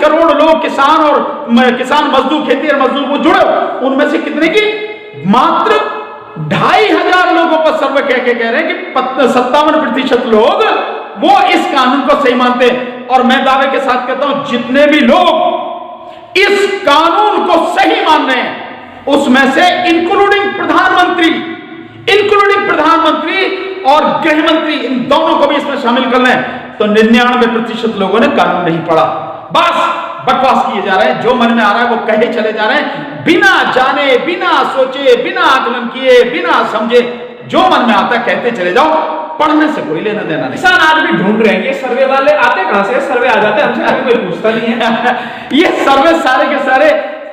करोड़ लोग किसान और किसान मजदूर, खेती और मजदूर को जुड़े, उनमें से कितने की मात्र 2,500 लोगों पर सर्वे कह रहे हैं कि 57% लोग वो इस कानून को सही मानते हैं। और मैं दावे के साथ कहता हूं जितने भी लोग इस कानून को सही मान रहे हैं उसमें से इंक्लूडिंग प्रधानमंत्री और गृह मंत्री, इन दोनों को भी इसमें शामिल कर लें तो 99% लोगों ने कानून नहीं पढ़ा, बस बकवास किए जा रहे हैं, जो मन में आ रहा है वो कहे चले जा रहे हैं, बिना जाने, बिना सोचे, बिना आकलन किए, बिना समझे, जो मन में आता कहते चले जाओ, पढ़ने से कोई लेना देना नहीं। किसान आज भी ढूंढ रहे हैं कि सर्वे वाले आते कहां से, सर्वे आ जाते हैं हमसे, कोई पूछता नहीं है। ये सर्वे सारे के सारे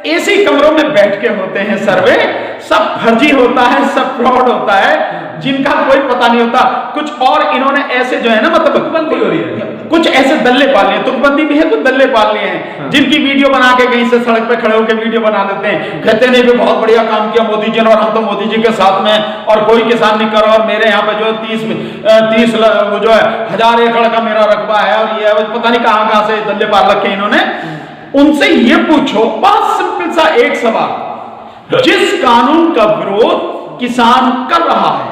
एसी कमरों में बैठ के होते हैं, सर्वे सब फर्जी होता है, सब फ्रॉड होता है, जिनका कोई पता नहीं होता। कुछ और इन्होंने ऐसे जो है ना, मतलब तुकबंदी हो रही है, कुछ ऐसे दल्ले पाल लिए, तुकबंदी भी है, कुछ दल्ले पाल लिए हैं, जिनकी वीडियो बना के कहीं से सड़क पे खड़े होकर वीडियो बना देते हैं, कहते हैं भी बहुत बढ़िया काम किया मोदी जी ने और हम तो मोदी जी के साथ में, और कोई किसान नहीं कर रहा, और मेरे यहाँ पे जो 30 जो है 1000 एकड़ का मेरा रकबा है, और ये पता नहीं कहां से दल्ले पाल रखे इन्होंने। उनसे ये पूछो, बहुत सिंपल सा एक सवाल, जिस कानून का विरोध किसान कर रहा है,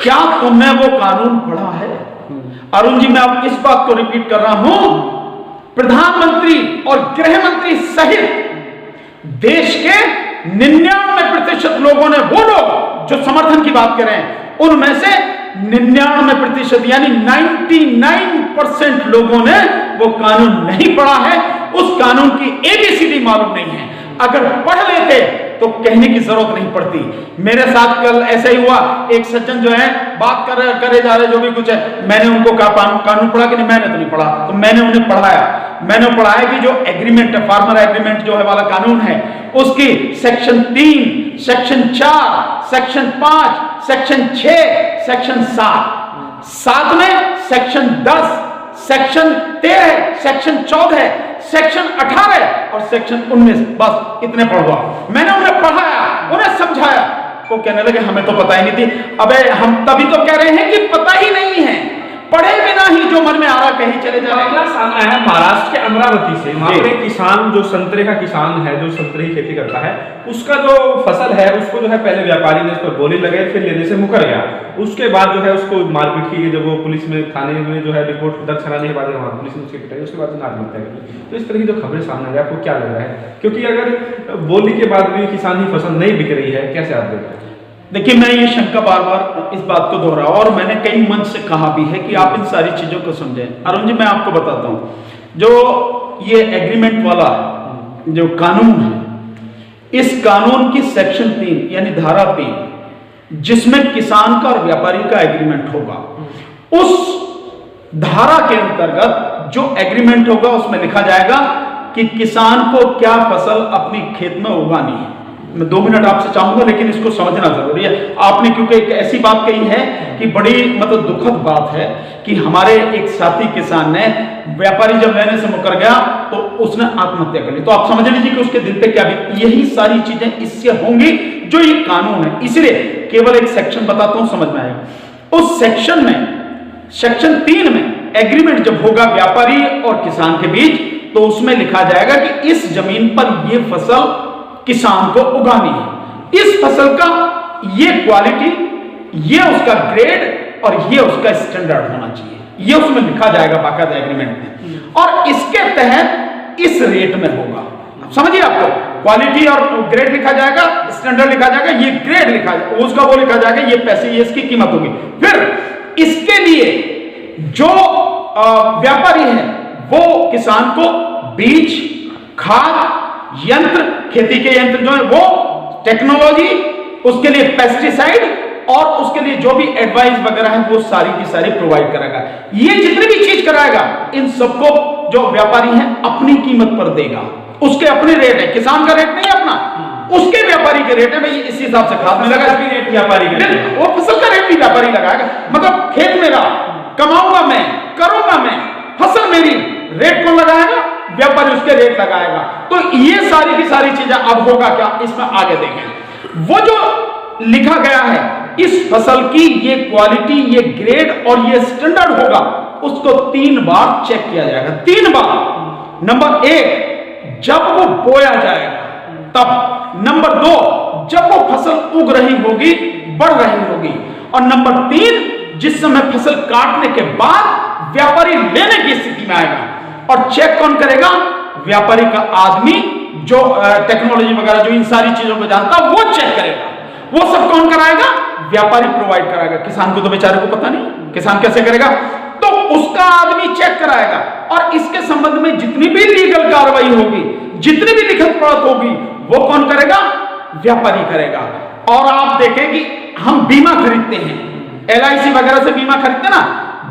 क्या तुमने वो कानून पढ़ा है? अरुण जी, मैं अब इस बात को रिपीट कर रहा हूं, प्रधानमंत्री और गृह मंत्री सहित देश के 99% लोगों ने, वो लोग जो समर्थन की बात कर रहे हैं, उनमें से 99% यानी 99% लोगों ने वो कानून नहीं पढ़ा है, उस कानून की ABCD मालूम नहीं है। अगर पढ़ लेते तो कहने की जरूरत नहीं पड़ती। मेरे साथ कल ऐसा ही हुआ, एक सज्जन जो है बात करे जा रहे जो भी कुछ है, मैंने उनको कहा कानून पढ़ा कि नहीं, मैंने तो नहीं पढ़ा, तो मैंने उन्हें पढ़ाया। मैंने पढ़ाया कि जो एग्रीमेंट है, फार्मर एग्रीमेंट जो है वाला कानून है, उसकी section 3, section 4, section 5, section 6, section 7 में सेक्शन 10, सेक्शन 13, सेक्शन 14, सेक्शन 18 और सेक्शन 19, बस इतने पढ़वा। मैंने उन्हें पढ़ाया, उन्हें समझाया, वो कहने लगे हमें तो पता ही नहीं थी। अबे हम तभी तो कह रहे हैं कि पता ही नहीं है, पढ़े बिना ही जो मन में आ रहा कहीं चले जा रहे हैं। सामने है महाराष्ट्र के अमरावती से, वहां पे किसान जो संतरे का किसान है, जो संतरे की खेती करता है, उसका जो फसल है उसको जो है पहले व्यापारी ने उस पर बोली लगाई, फिर लेने से मुकर गया। उसके बाद जो है उसको मारपीट की, जब वो पुलिस में थाने में जो है रिपोर्ट दर्ज कराने के बाद वहाँ पुलिस ने उसकी पिटाई, उसके बाद आत्महत्या की। तो इस तरह की जो खबरें सामने आ रही है, आपको क्या लग रहा है? क्योंकि अगर बोली के बाद भी किसान की फसल नहीं बिक रही है, कैसे आप देखते हैं? देखिए, मैं ये शंका बार बार इस बात को दोहराऊं, और मैंने कई मंच से कहा भी है कि आप इन सारी चीजों को समझें। अरुण जी, मैं आपको बताता हूं, जो ये एग्रीमेंट वाला जो कानून है, इस कानून की सेक्शन 3 यानी धारा 3, जिसमें किसान का और व्यापारी का एग्रीमेंट होगा, उस धारा के अंतर्गत जो एग्रीमेंट होगा उसमें लिखा जाएगा कि किसान को क्या फसल अपनी खेत में उगानी है। मैं 2 मिनट आपसे चाहूंगा, लेकिन इसको समझना जरूरी है। आपने क्योंकि एक ऐसी बात कही है कि बड़ी मतलब दुखद बात है कि हमारे एक साथी किसान ने, व्यापारी जब लेने से मुकर गया तो उसने आत्महत्या कर ली। तो आप समझ लीजिए कि उसके दिल पे क्या भी, यही सारी चीजें इससे होंगी जो ये कानून है। इसलिए केवल एक सेक्शन बताता हूं, समझ में आएगा। उस सेक्शन में, सेक्शन 3 में एग्रीमेंट जब होगा व्यापारी और किसान के बीच, तो उसमें लिखा जाएगा कि इस जमीन पर यह फसल किसान को उगानी है, इस फसल का ये क्वालिटी, ये उसका ग्रेड और ये उसका स्टैंडर्ड होना चाहिए, ये उसमें लिखा जाएगा बाकायदा एग्रीमेंट में, और इसके तहत इस रेट में होगा। समझिए, आपको क्वालिटी और ग्रेड लिखा जाएगा, स्टैंडर्ड लिखा जाएगा, ये ग्रेड लिखा जाएगा, उसका वो लिखा जाएगा, ये पैसे, ये इसकी कीमत होगी। फिर इसके लिए जो व्यापारी है वो किसान को बीज, खाद, यंत्र, खेती के यंत्र जो है वो, टेक्नोलॉजी, उसके लिए पेस्टिसाइड और उसके लिए जो भी एडवाइस वगैरह है वो सारी की सारी प्रोवाइड कराएगा। ये जितनी भी चीज कराएगा, इन सबको जो व्यापारी है अपनी कीमत पर देगा, उसके अपने रेट है, किसान का रेट नहीं अपना, उसके व्यापारी के रेट है। भाई इस हिसाब से खाद में लगा भी रेट व्यापारी का, वो फसल का रेट भी व्यापारी लगाएगा। मतलब खेत मेरा, कमाऊंगा मैं, करूंगा मैं, फसल मेरी, रेट कौन लगाएगा? व्यापारी उसके रेट लगाएगा। तो ये सारी की सारी चीजें अब होगा क्या, इसमें आगे देखें। वो जो लिखा गया है, इस फसल की ये क्वालिटी, ये ग्रेड और ये स्टैंडर्ड होगा, उसको 3 बार चेक किया जाएगा। 3 बार नंबर 1 जब वो बोया जाएगा तब, नंबर 2 जब वो फसल उग रही होगी, बढ़ रही होगी, और नंबर 3 जिस समय फसल काटने के बाद व्यापारी लेने की स्थिति में आएगा। और चेक कौन करेगा? व्यापारी का आदमी जो टेक्नोलॉजी वगैरह जो इन सारी चीजों को जानता है वो चेक करेगा। वो सब कौन कराएगा? व्यापारी प्रोवाइड कराएगा। किसान को तो बेचारे को पता नहीं, किसान कैसे करेगा? तो उसका आदमी चेक कराएगा, और इसके संबंध में जितनी भी लीगल कार्रवाई होगी, जितनी भी लिखित पढ़त होगी, वो कौन करेगा? व्यापारी करेगा। और आप देखें कि हम बीमा खरीदते हैं, LIC वगैरह से बीमा खरीदते ना,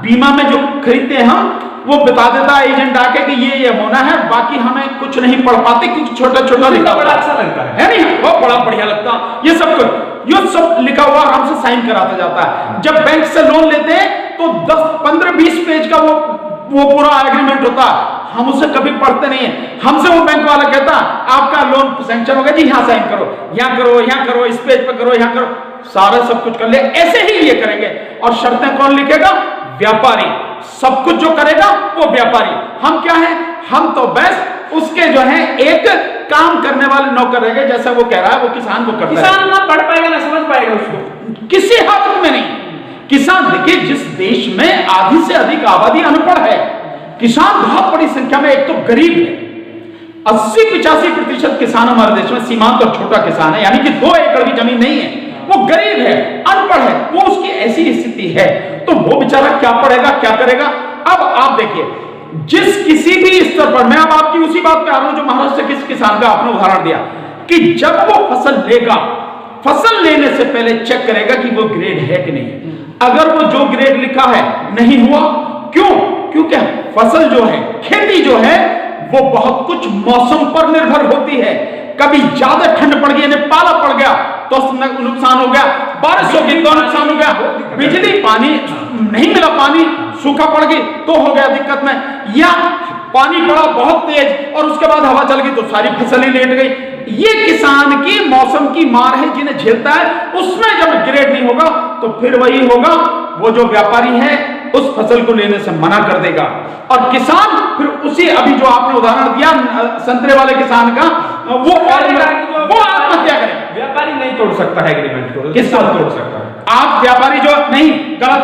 बीमा में जो खरीदते हैं हम, वो बता देता है एजेंट आके कि ये होना है, बाकी हमें कुछ नहीं पढ़ पाते क्योंकि छोटा छोटा लिखा बड़ा अच्छा लगता है नहीं? वो बड़ा बढ़िया लगता, ये सब लिखा हुआ हमसे साइन कराता जाता है। जब बैंक से लोन लेते हैं तो 10, 15, 20 पेज का वो पूरा एग्रीमेंट होता है, हम उसे कभी पढ़ते नहीं है। हमसे वो बैंक वाला कहता आपका लोन सैंक्शन होगा जी, यहाँ साइन करो, यहाँ करो, यहाँ करो, इस पेज पर करो, यहाँ करो, सारा सब कुछ कर ले। ऐसे ही ये करेंगे। और शर्तें कौन लिखेगा? व्यापारी। सब कुछ जो करेगा वो व्यापारी। हम क्या है? हम तो बस उसके जो है एक काम करने वाले नौकर रहेंगे। जैसा वो कह रहा है वो किसान को करता है। किसान ना पढ़ पाएगा ना समझ पाएगा उसको किसी हालत में नहीं। किसान देखिए, जिस देश में आधी से अधिक आबादी अनपढ़ है, किसान बहुत बड़ी संख्या में एक तो गरीब है। 80-85% किसान हमारे देश में सीमांत और छोटा किसान है, यानी कि 2 एकड़ की जमीन नहीं है, वो गरीब है, अनपढ़ है, वो उसकी ऐसी स्थिति है, तो वो बेचारा क्या पढ़ेगा, क्या करेगा? अब आप देखिए, जिस किसी भी स्तर पर, मैं अब आपकी उसी बात पे आ रहा हूं जो महाराष्ट्र के किसान का आपने उदाहरण दिया, कि जब वो फसल लेगा, फसल लेने से पहले चेक करेगा कि वो ग्रेड है कि नहीं। अगर वो जो ग्रेड लिखा है नहीं हुआ, क्यों? क्योंकि फसल जो है, खेती जो है, वो बहुत कुछ मौसम पर निर्भर होती है। कभी ज्यादा ठंड पड़ गई, पाला पड़ गया तो नुकसान हो गया, बारिश हो गई तो नुकसान हो गया, बिजली पानी नहीं मिला, पानी सूखा पड़ गई तो हो गया दिक्कत में, या पानी पड़ा बहुत तेज और उसके बाद हवा चल गई तो सारी फसल ही लेट गई। ये किसान की मौसम की मार है जिन्हें झेलता है। उसमें जब ग्रेड नहीं होगा तो फिर वही होगा, वो जो व्यापारी है उस फसल को लेने से मना कर देगा, और किसान फिर उसी, अभी जो आपने उदाहरण दिया संतरे वाले किसान का, वो आत्महत्या करेगा। व्यापारी नहीं तोड़ सकता है एग्रीमेंट को, किसान तोड़ सकता है। आप व्यापारी जो नहीं, गलत।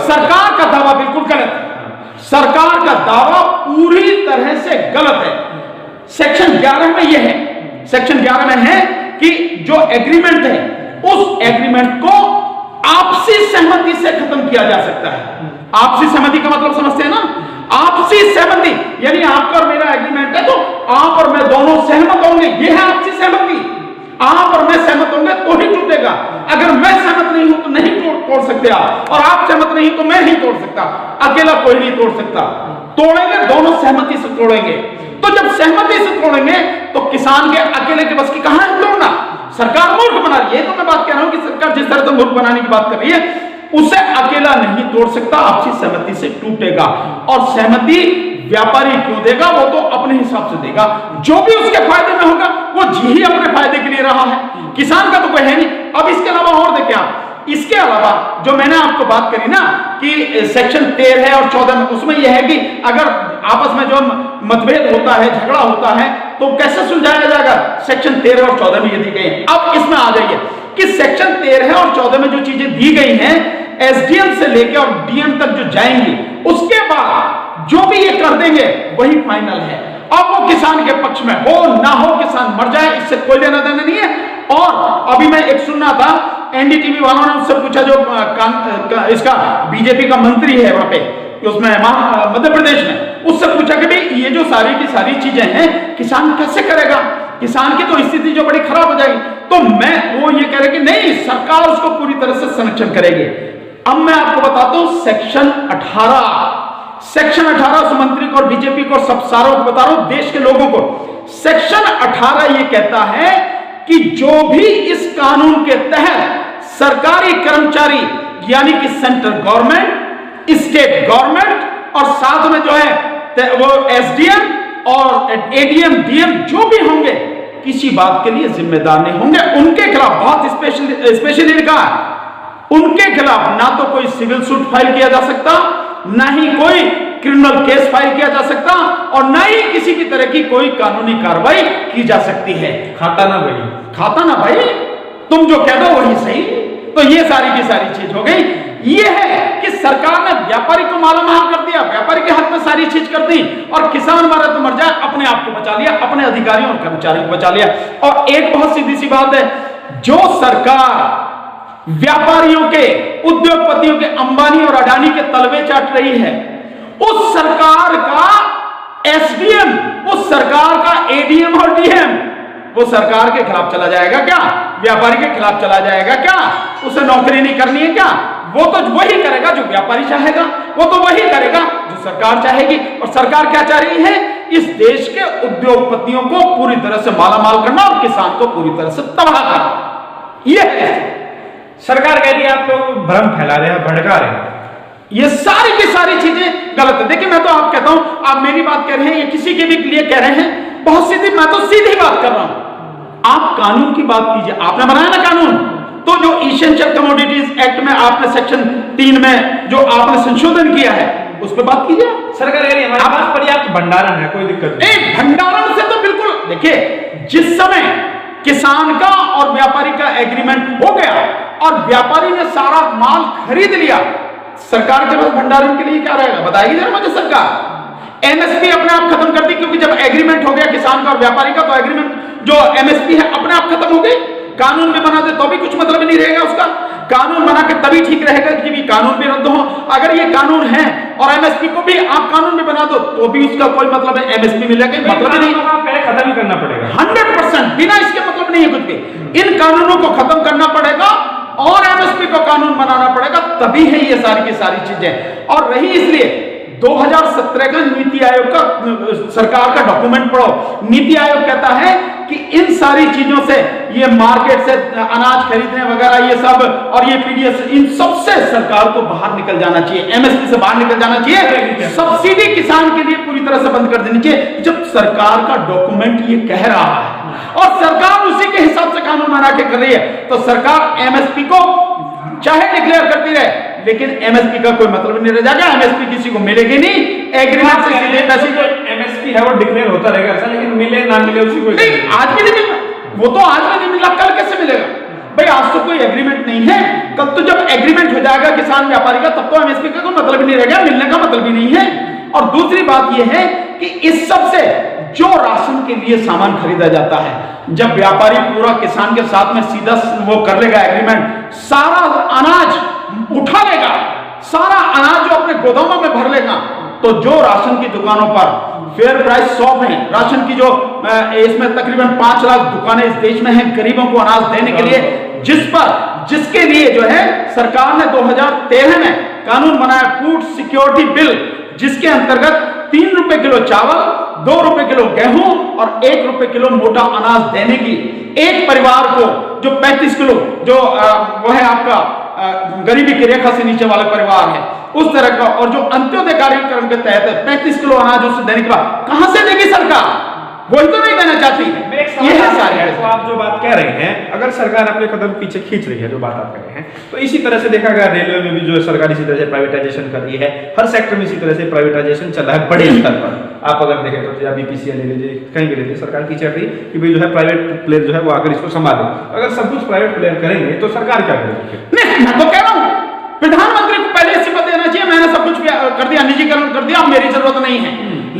सरकार का दावा बिल्कुल गलत है। सरकार का दावा पूरी तरह से गलत है। सेक्शन 11 में यह है, सेक्शन 11 में है कि जो एग्रीमेंट है उस एग्रीमेंट को आपसी सहमति से खत्म किया जा सकता है। आपसी सहमति का मतलब समझते हैं ना? आपसी सहमति यानी आपका और मेरा एग्रीमेंट है, तो आप और मैं दोनों सहमत होंगे, यह है आपसी सहमति। आप और मैं सहमत होंगे तो ही टूटेगा। अगर मैं सहमत नहीं हूं तो नहीं तोड़ सकते आप, और आप सहमत नहीं तो मैं नहीं तोड़ सकता। अकेला कोई नहीं तोड़ सकता। तोड़ेंगे दोनों सहमति से तोड़ेंगे। तो जब सहमति से तोड़ेंगे तो किसान के अकेले के बस की कहां है तोड़ना? सरकार मूर्ख बना रही है। तो मैं बात कह रहा हूं कि सरकार जिस तरह से मूर्ख बनाने की बात कर रही है, उसे अकेला नहीं तोड़ सकता, आपसी सहमति से टूटेगा। और सहमति व्यापारी क्यों देगा? वो तो अपने हिसाब से देगा, जो भी उसके फायदे में होगा वो जी ही अपने फायदे के लिए रहा है। किसान का तो कोई है नहीं। अब इसके अलावा और देखें आप, इसके अलावा जो मैंने आपको बात करी ना कि सेक्शन 13 और 14 में, उसमें यह है कि अगर आपस में जो मतभेद होता है, झगड़ा होता है, तो कैसे सुलझाया जाएगा? सेक्शन 13 और 14 में ये दी गई है। अब इसमें आ जाइए कि सेक्शन 13 और 14 में जो चीजें दी गई हैं, एसडीएम से लेकर और डीएम तक जो जाएंगी, उसके बाद जो भी ये कर देंगे वही फाइनल है। अब वो किसान के पक्ष में हो ना हो, किसान मर जाए, इससे कोई लेना देना नहीं है। और अभी मैं एक सुनना था, एनडीटीवी वालों ने उससे पूछा, जो इसका बीजेपी का मंत्री है वहां पे, उसमें मध्य प्रदेश में, उससे पूछा कि भाई ये जो सारी की सारी चीजें हैं किसान कैसे करेगा? किसान की तो स्थिति जो बड़ी खराब हो जाएगी। तो वो ये कह रहे कि नहीं, सरकार उसको पूरी तरह से संरक्षण करेगी। अब मैं आपको बताता हूं सेक्शन 18 उस मंत्री को और बीजेपी को, सब सारों को बता रहा हूं, देश के लोगों को। सेक्शन 18 ये कहता है कि जो भी इस कानून के तहत सरकारी कर्मचारी यानी कि सेंट्रल गवर्नमेंट, स्टेट गवर्नमेंट और साथ में जो है वो एसडीएम और एडीएम, डीएम जो भी होंगे, किसी बात के लिए जिम्मेदार नहीं होंगे। उनके खिलाफ बहुत स्पेशली लिखा है, उनके खिलाफ ना तो कोई सिविल सूट फाइल किया जा सकता, ना ही कोई क्रिमिनल केस फाइल किया जा सकता और न ही किसी भी तरह की कोई कानूनी कार्रवाई की जा सकती है। खाता ना भाई, खाता ना भाई, तुम जो कह दो वही सही। तो ये सारी की सारी चीज हो गई। ये है कि सरकार ने व्यापारी को मालामाल कर दिया, व्यापारी के हाथ में सारी चीज कर दी और किसान मरे तो मर जाए, अपने आप को बचा लिया, अपने अधिकारियों और कर्मचारियों को बचा लिया। और एक बहुत सीधी सी बात है, जो सरकार व्यापारियों के, उद्योगपतियों के, अंबानी और अडानी के तलवे चाट रही है, उस सरकार का एसडीएम, उस सरकार का एडीएम और डीएम वो सरकार के खिलाफ चला जाएगा क्या? व्यापारी के खिलाफ चला जाएगा क्या? उसे नौकरी नहीं करनी है क्या? वो तो वही करेगा जो व्यापारी चाहेगा, वो तो वही करेगा जो सरकार चाहेगी। और सरकार क्या चाह रही है? इस देश के उद्योगपतियों को पूरी तरह से मालामाल करना और किसान को पूरी तरह से तबाह करना। यह है सरकार कह रही है आप लोग भ्रम फैला रहे हैं, भड़का रहे हैं। ये सारी की सारी चीजें गलत है। देखिए मैं तो आप कहता हूं, आप मेरी बात कह रहे हैं, ये किसी के भी लिए कह रहे हैं, बहुत सीधी, मैं तो सीधी बात कर रहा हूं। आप कानून की बात कीजिए, आपने बनाया ना कानून, तो जो एसेंशियल कमोडिटीज एक्ट में आपने सेक्शन 3 में जो आपने संशोधन किया है उस पर बात कीजिए। सरकार कह रही है हमारे पास पर्याप्त भंडारण है, कोई दिक्कत नहीं। भंडारण से तो बिल्कुल, देखिए जिस समय किसान का और व्यापारी का एग्रीमेंट हो गया और व्यापारी ने सारा माल खरीद लिया, सरकार के पास भंडारण के लिए क्या रहेगा? बताएगी जरा मुझे सरकार। एमएसपी अपने आप खत्म कर दी, क्योंकि जब एग्रीमेंट हो गया किसान का और व्यापारी का, तो एग्रीमेंट जो एमएसपी है अपने आप खत्म हो गई। कानून भी बना दे तो भी कुछ मतलब नहीं रहेगा उसका। कानून बना के तभी ठीक रहेगा कि भी कानून भी रद्द हो। अगर ये कानून है और एमएसपी को भी आप कानून भी बना दो तो भी उसका कोई मतलब है, एमएसपी मिलेगा मतलब ही नहीं, पहले खत्म ही करना पड़ेगा 100%। बिना इसके मतलब नहीं है कुछ भी। इन कानूनों को खत्म करना पड़ेगा और एमएसपी को कानून बनाना पड़ेगा, तभी है ये सारी की सारी चीजें। और रही इसलिए 2017 का नीति आयोग का, सरकार का डॉक्यूमेंट पढ़ो। नीति आयोग कहता है कि इन सारी चीजों से, ये मार्केट से अनाज खरीदने वगैरह ये सब और ये पीडीएस, इन सब से सरकार को बाहर निकल जाना चाहिए, एमएसपी से बाहर निकल जाना चाहिए। सब्सिडी किसान के लिए पूरी तरह से बंद कर देनी चाहिए। जब सरकार का डॉक्यूमेंट ये कह रहा है और सरकार उसी के हिसाब से कानून बना के कर रही है, तो सरकार एमएसपी को चाहे डिक्लेयर करती रहे, लेकिन एमएसपी का कोई मतलब नहीं रह जाएगा। एमएसपी किसी को मिलेगी नहीं, एग्रीमेंट से सीधे पैसे जो एमएसपी है वो डिक्लेयर होता रहेगा ऐसा, लेकिन मिले ना मिले उसी को नहीं। आज भी नहीं मिल रहा, वो तो आज भी नहीं मिल रहा, कल कैसे मिलेगा भाई? आज तो कोई एग्रीमेंट नहीं है, कल तो जब एग्रीमेंट हो जाएगा किसान व्यापारी का, तब तो एमएसपी का कोई मतलब ही नहीं रहेगा, मिलने का मतलब ही नहीं है। और दूसरी बात यह है कि इस सब से जो राशन के लिए सामान खरीदा जाता है, जब व्यापारी पूरा किसान के साथ में सीधा वो कर लेगा एग्रीमेंट, सारा अनाज उठा लेगा, सारा अनाज जो अपने गोदामों में भर लेगा, तो जो राशन की दुकानों पर फेयर प्राइस 100 में राशन की, जो इसमें तकरीबन 5 लाख दुकानें इस देश में हैं गरीबों को अनाज देने के लिए, जिसके लिए जो है सरकार ने 2013 में कानून बनाया, फूड सिक्योरिटी बिल, जिसके अंतर्गत 3 रुपए किलो चावल, 2 रुपए किलो गेहूं और 1 रुपए किलो मोटा अनाज देने की, एक परिवार को जो 35 किलो, जो वो है आपका गरीबी की रेखा से नीचे वाला परिवार है, उस तरह का, और जो अंत्योदय कार्यक्रम के तहत 35 किलो अनाज उसे देने के बाद कहां से देगी सरकार? वही तो नहीं देना चाहती। ये है सारे। तो आप जो बात कह रहे हैं, अगर सरकार अपने कदम पीछे खींच रही है, जो बात आप कह रहे हैं, तो इसी तरह से देखा गया रेलवे में भी जो है सरकार इसी तरह से प्राइवेटाइजेशन कर रही है, हर सेक्टर में इसी तरह से प्राइवेटाइजेशन चल रहा है बड़े स्तर पर। आप अगर देखें तो या बीपीसीएल ले लीजिए, कहीं भी ले लीजिए, सरकार पीछे हट रही कि भाई जो है प्राइवेट प्लेयर जो है वो आकर इसको संभाले। अगर सब कुछ प्राइवेट प्लेयर करेंगे तो सरकार क्या करेगी? नहीं, मैं तो कह रहा हूं प्रधानमंत्री को पहले इस्तीफा देना चाहिए। मैंने सब कुछ कर दिया, निजीकरण कर दिया, मेरी जरूरत नहीं है।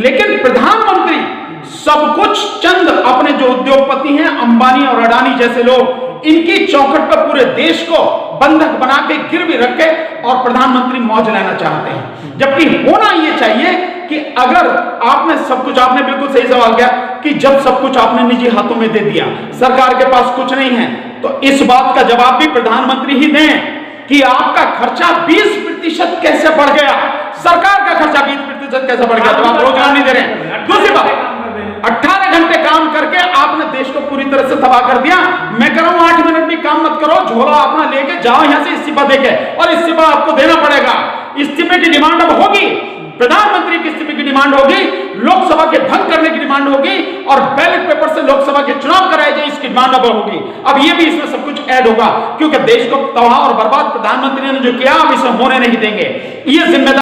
लेकिन प्रधानमंत्री सब कुछ चंद अपने जो उद्योगपति हैं, अंबानी और अडानी जैसे लोग, इनकी चौखट पर पूरे देश को बंधक बना के गिरवी रख के और प्रधानमंत्री मौज लेना चाहते हैं। जबकि होना यह चाहिए कि अगर आपने सब कुछ, आपने बिल्कुल सही सवाल किया कि जब सब कुछ आपने निजी हाथों में दे दिया, सरकार के पास कुछ नहीं है, तो इस बात का जवाब भी प्रधानमंत्री ही दें कि आपका खर्चा 20% कैसे बढ़ गया, सरकार का खर्चा 20% कैसे बढ़ गया, तो आप रोजगार नहीं दे रहे हैं। दूसरी बात, 18 घंटे काम करके आपने देश को पूरी तरह से तबाह कर दिया। मैं कह रहा हूं 8 मिनट भी काम मत करो, झोला अपना लेके जाओ यहां से इस्तीफा देके, और इस्तीफा आपको देना पड़ेगा। इस्तीफे की डिमांड अब होगी, प्रधानमंत्री के इस्तीफे की डिमांड होगी, लोकसभा के भंग करने की डिमांड होगी, और बैलेट पेपर से लोकसभा के चुनाव कराए जाए इसकी डिमांड अब होगी। अब ये भी इसमें सब कुछ ऐड होगा, क्योंकि देश को तबाह और बर्बाद प्रधानमंत्री ने जो किया, अब इसे होने नहीं देंगे। ये जिम्मेदारी